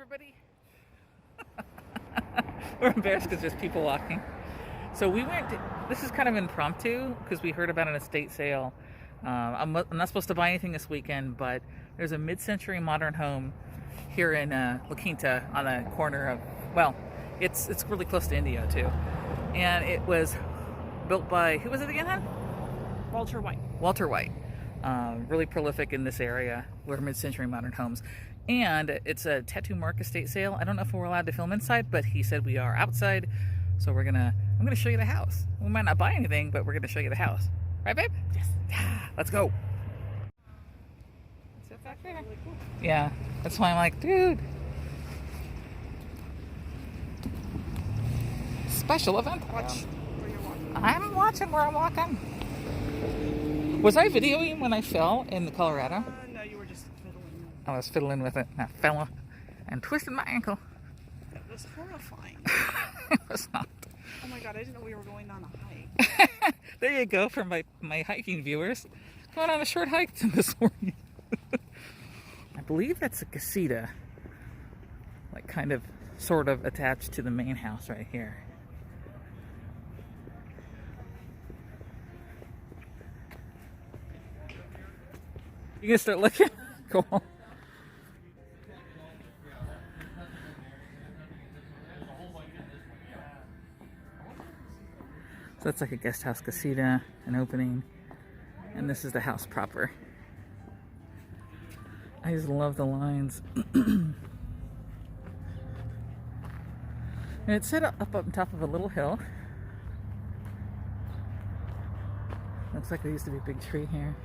everybody. We're embarrassed because there's people walking. So we went, this is kind of impromptu because we heard about an estate sale. I'm not supposed to buy anything this weekend, but there's a mid-century modern home here in La Quinta on a corner of, well, it's really close to Indio too. And it was built by, who was it again, hon? Walter White. Walter White. Really prolific in this area where mid-century modern homes. And it's a tattoo mark estate sale. I don't know if we're allowed to film inside, but he said we are outside. So I'm gonna show you the house. We might not buy anything, but we're gonna show you the house. Right, babe? Yes. Yeah, let's go. Is it back there? Really cool. Yeah, that's why I'm like, dude. Special event. Watch where you're walking. I'm watching where I'm walking. Was I videoing when I fell in Colorado? No, you were just fiddling. I was fiddling with it. I fell and twisted my ankle. That was horrifying. It was not. Oh my god, I didn't know we were going on a hike. There you go for my hiking viewers. Going on a short hike this morning. I believe that's a casita. Like kind of, sort of attached to the main house right here. You gonna start looking? Cool. So that's like a guest house casita, an opening, and this is the house proper. I just love the lines. And it's set up on top of a little hill. Looks like there used to be a big tree here.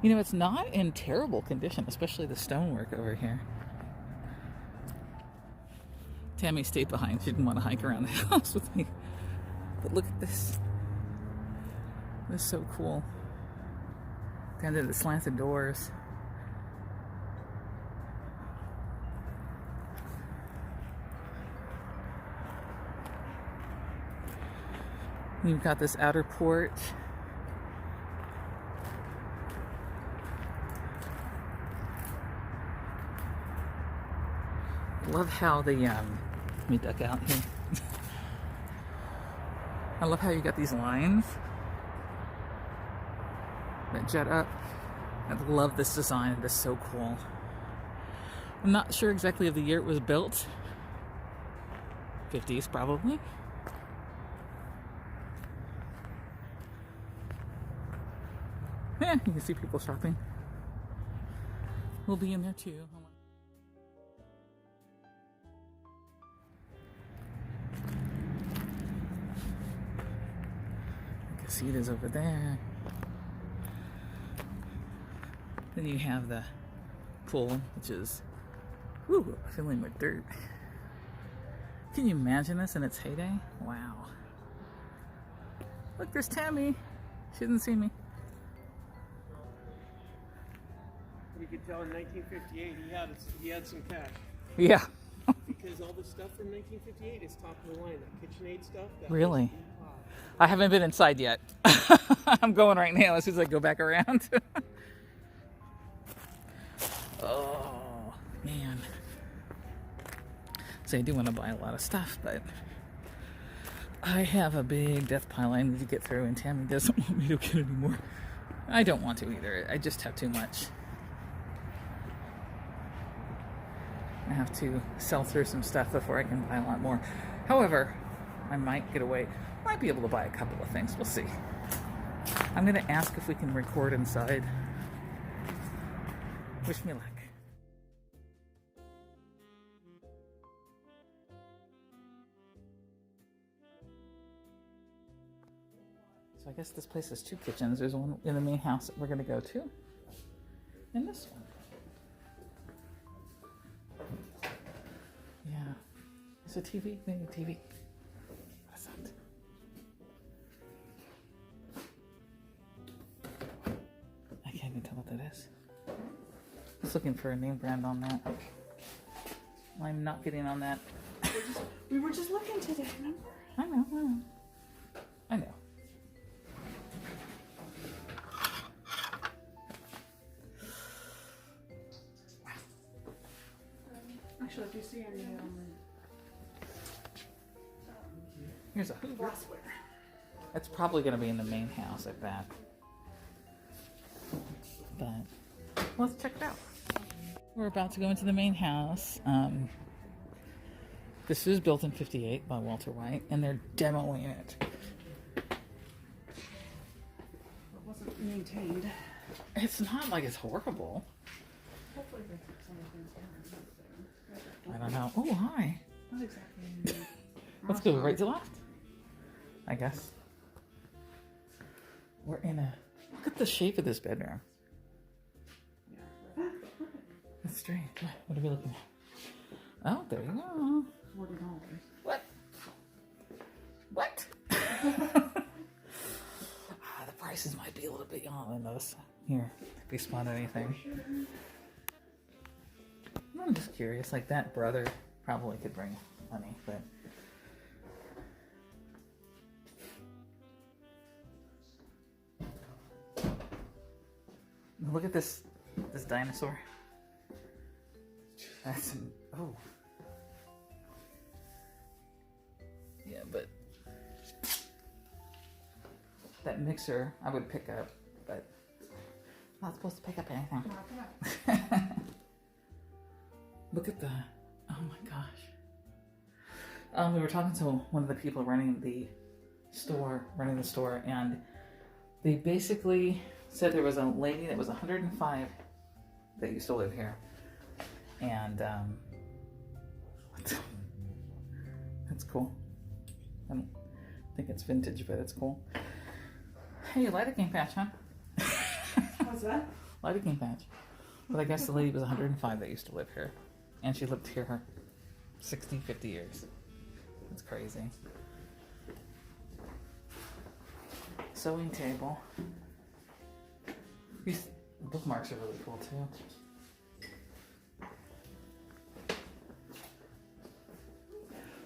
You know, it's not in terrible condition, especially the stonework over here. Tammy stayed behind. She didn't want to hike around the house with me. But look at this. This is so cool. Down to the slanted doors. You've got this outer porch. Love how the let me duck out here. I love how you got these lines that jet up. I love this design. It is so cool. I'm not sure exactly of the year it was built. 50s probably. Yeah, you can see people shopping. We'll be in there too. Casitas over there. Then you have the pool, which is filling with dirt. Can you imagine this in its heyday? Wow. Look, there's Tammy. She didn't see me. You could tell in 1958 he had some cash. Yeah. Because all the stuff from 1958 is top of the line. That KitchenAid stuff. Really? I haven't been inside yet. I'm going right now as soon as I go back around. Oh, man. So I do want to buy a lot of stuff, but I have a big death pile I need to get through, and Tammy doesn't want me to get any more. I don't want to either. I just have too much. I have to sell through some stuff before I can buy a lot more. However, I might get away. Might be able to buy a couple of things. We'll see. I'm going to ask if we can record inside. Wish me luck. So I guess this place has two kitchens. There's one in the main house that we're going to go to. And this one. Yeah. It's a TV. Maybe TV. What is that? I can't even tell what that is. I was looking for a name brand on that. I'm not getting on that. We were just looking today, remember? I know. I know. Actually, if you see any Here's a Hoover. glassware. That's probably going to be in the main house, I bet. But let's check it out. We're about to go into the main house. This is built in '58 by Walter White, and they're demoing it. It wasn't maintained. It's not like it's horrible. Hopefully they took some of the things down. I don't know. Oh, hi. Not exactly. Let's go right to left, I guess. We're in a... Look at the shape of this bedroom. That's strange. What are we looking at? Oh, there you go. $40. What? What? The prices might be a little bit on those. Here, if we spot anything. I'm just curious. Like, that brother probably could bring money, but... Look at this dinosaur. That's oh. Yeah, but that mixer I would pick up, but I'm not supposed to pick up anything. Come on. Look at the, oh my gosh. We were talking to one of the people running the store, and they basically said there was a lady that was 105 that used to live here. And that's cool. I don't think it's vintage, but it's cool. Hey, lidocaine patch, huh? What's that? Lidocaine patch. But I guess the lady was 105 that used to live here. And she lived here her 60, 50 years. That's crazy. Sewing table. These bookmarks are really cool too.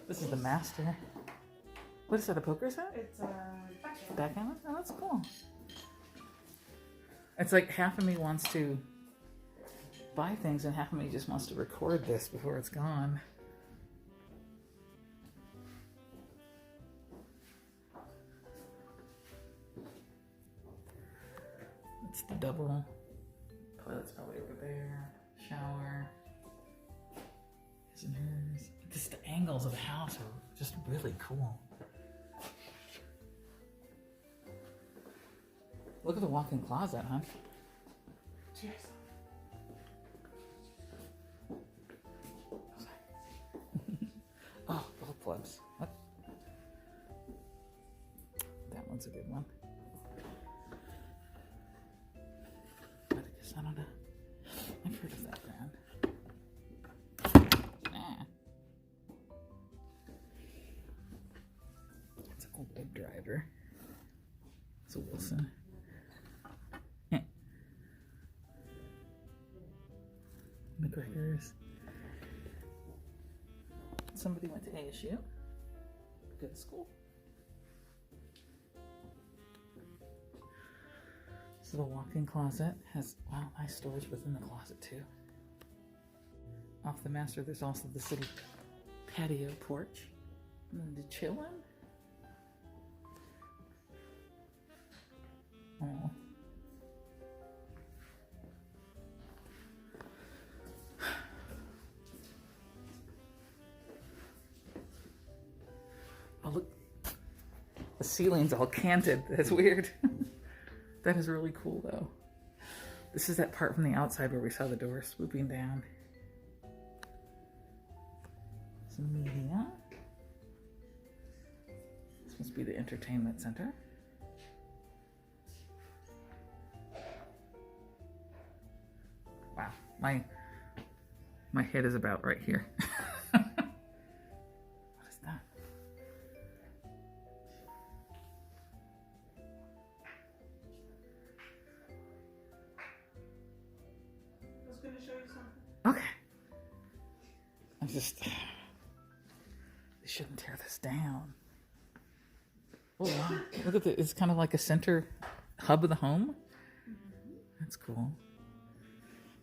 This is the master. What is that, a poker set? It's a Backgammon? Oh, that's cool. It's like half of me wants to buy things and half of me just wants to record this before it's gone. It's the double. Toilet's probably over there. Shower. His and hers. Just the angles of the house are just really cool. Look at the walk-in closet, huh? cheers. Oh, gold clubs. What? That one's a good one. I don't know. I've heard of that brand. Ah. It's an old web driver. It's a Wilson. McGregor's. Somebody went to ASU. Good school. So the walk-in closet has, wow, nice storage within the closet too. Off the master, there's also the city patio porch. And then to chill in. Oh. Oh, look. The ceiling's all canted. That's weird. That is really cool, though. This is that part from the outside where we saw the door swooping down. Some media. This must be the entertainment center. Wow, my head is about right here. What is that? I was going to show you something. Okay. They shouldn't tear this down. Oh, wow. Look at it's kind of like a center hub of the home. That's cool.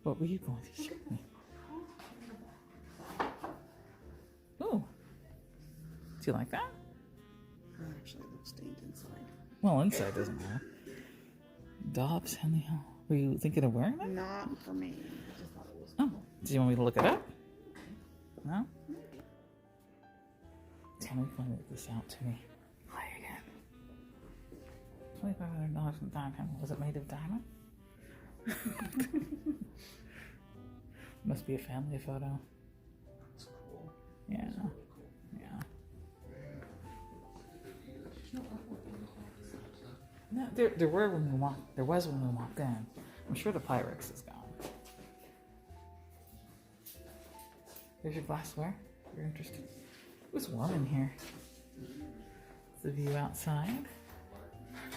What were you going to show me? Do you like that? Actually, it looks stained inside. Well, inside doesn't matter. Dobbs Henley Hall. Were you thinking of wearing that? Not for me. I just thought it was. Oh, do you want me to look it up? No? Tell me if you want this out to me. Play again. $2,500 from diamond. Was it made of diamond? Must be a family photo. That's cool. Yeah. Yeah. No, there were when we walked. There was when we walked in. I'm sure the Pyrex is gone. There's your glassware. You're interested. It was warm in here. The view outside.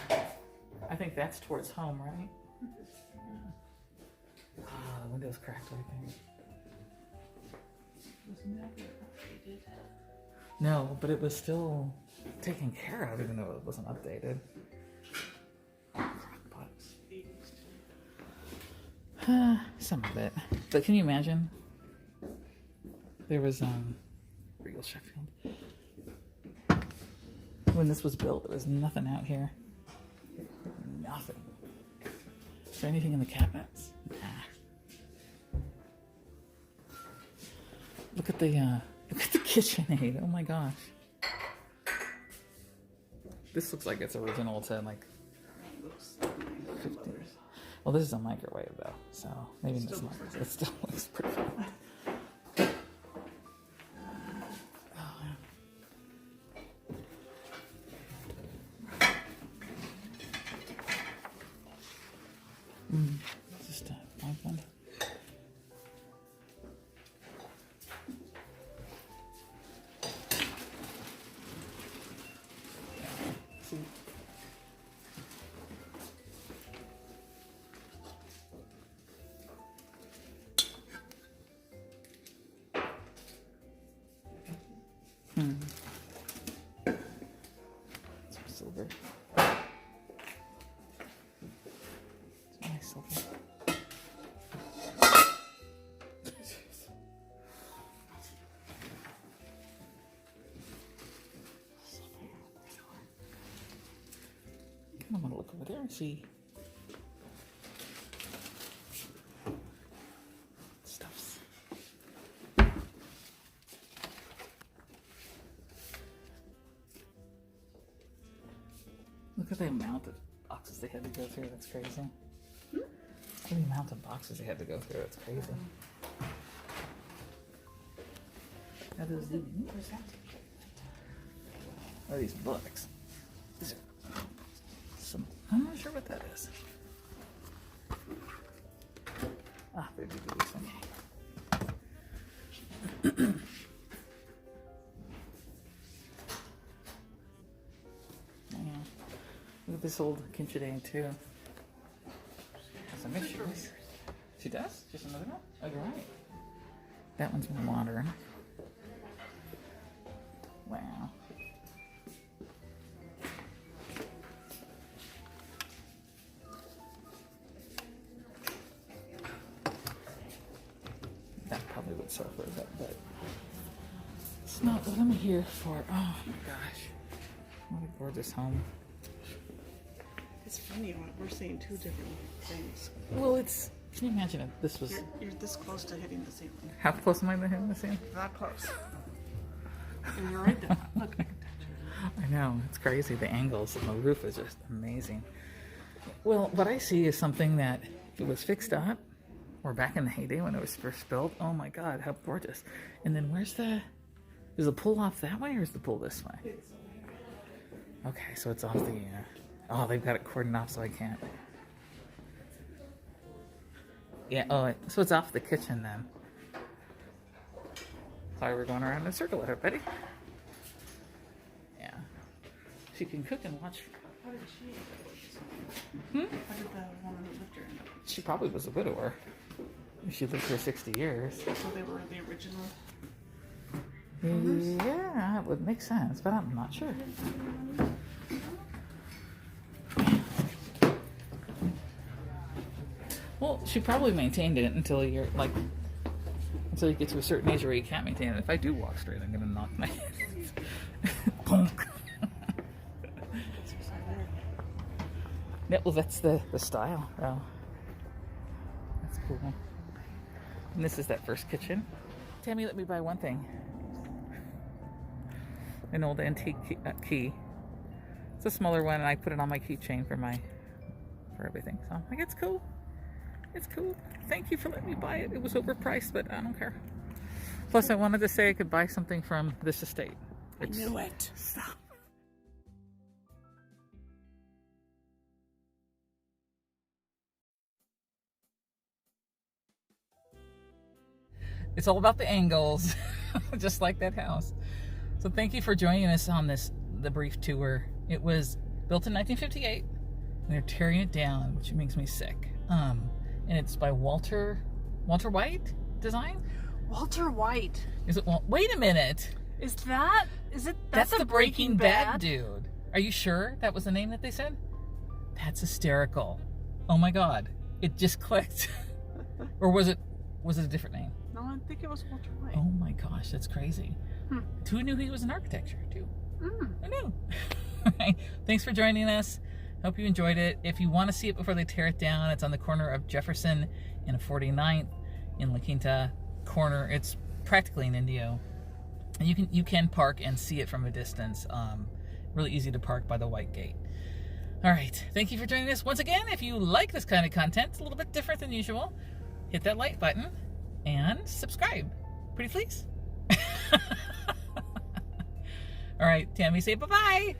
I think that's towards home, right? Ah, the window's cracked right there. Was never updated. No, but it was still taken care of, even though it wasn't updated. Some of it. But can you imagine? There was Regal Sheffield. When this was built, there was nothing out here. Nothing. Is there anything in the cabinets? Nah. Look at the KitchenAid. Oh my gosh. This looks like it's original to like It looks like my 50s. grandmother's. Well, this is a microwave though, so maybe this might, it still looks pretty good. Oh, yeah. Just a find one. See. Some silver. It's nice silver. I'm gonna look over there and see. Stuffs. Look at the amount of boxes they had to go through. That's crazy. Look at the amount of boxes they had to go through. That's crazy. Now those are these books. These are some. I'm not sure what that is. Ah, baby boobies. Okay. Yeah. Look at this old KitchenAid too. Has some issues. She does? Just another one? Oh, you're right. That one's more modern. Wow. That probably would suffer a bit, but it's not what I'm here for. Oh my gosh. What a gorgeous home. It's funny, we're seeing two different things. Well, it's. Can you imagine if this was. You're this close to hitting the ceiling. How close am I to hitting the ceiling? That close. And you're right there. Look, I can touch it. I know, it's crazy. The angles and the roof is just amazing. Well, what I see is something that if it was fixed up, or back in the heyday when it was first built, oh my god, how gorgeous. And then where's the. Is the pull off that way or is the pull this way? Okay, so it's off the. Oh, they've got it cordoned off so I can't. Yeah, oh, so it's off the kitchen then. Sorry, we're going around in a circle with her, Betty. Yeah. She can cook and watch. How did she Hmm? How did the woman who lived here end up? She probably was a widower. She lived here 60 years. So they were the original. Yeah, it would make sense, but I'm not sure. Well, she probably maintained it until you're like, until you get to a certain age where you can't maintain it. If I do walk straight, I'm gonna knock my head. Well, that's the style. Oh, that's cool. And this is that first kitchen. Tammy let me buy one thing. An old antique key. It's a smaller one, and I put it on my keychain for everything. So I think it's cool. It's cool. Thank you for letting me buy it. It was overpriced, but I don't care. Plus, I wanted to say I could buy something from this estate. I knew it. Stop. It's all about the angles, just like that house. So thank you for joining us on the brief tour. It was built in 1958, and they're tearing it down, which makes me sick. And it's by Walter White Design? Walter White. Is it? Well, wait a minute. Is it? That's the Breaking Bad dude. Are you sure that was the name that they said? That's hysterical. Oh my God. It just clicked. Or was it a different name? No, I think it was Walter White. Oh my gosh, that's crazy. Who knew he was an architecture too? Who knew? Right. Thanks for joining us. Hope you enjoyed it. If you want to see it before they tear it down, it's on the corner of Jefferson and 49th in La Quinta corner. It's practically an Indio. And you can park and see it from a distance. Really easy to park by the white gate. All right. Thank you for joining us. Once again, if you like this kind of content, it's a little bit different than usual, hit that like button and subscribe. Pretty please. All right, Tammy, say bye-bye.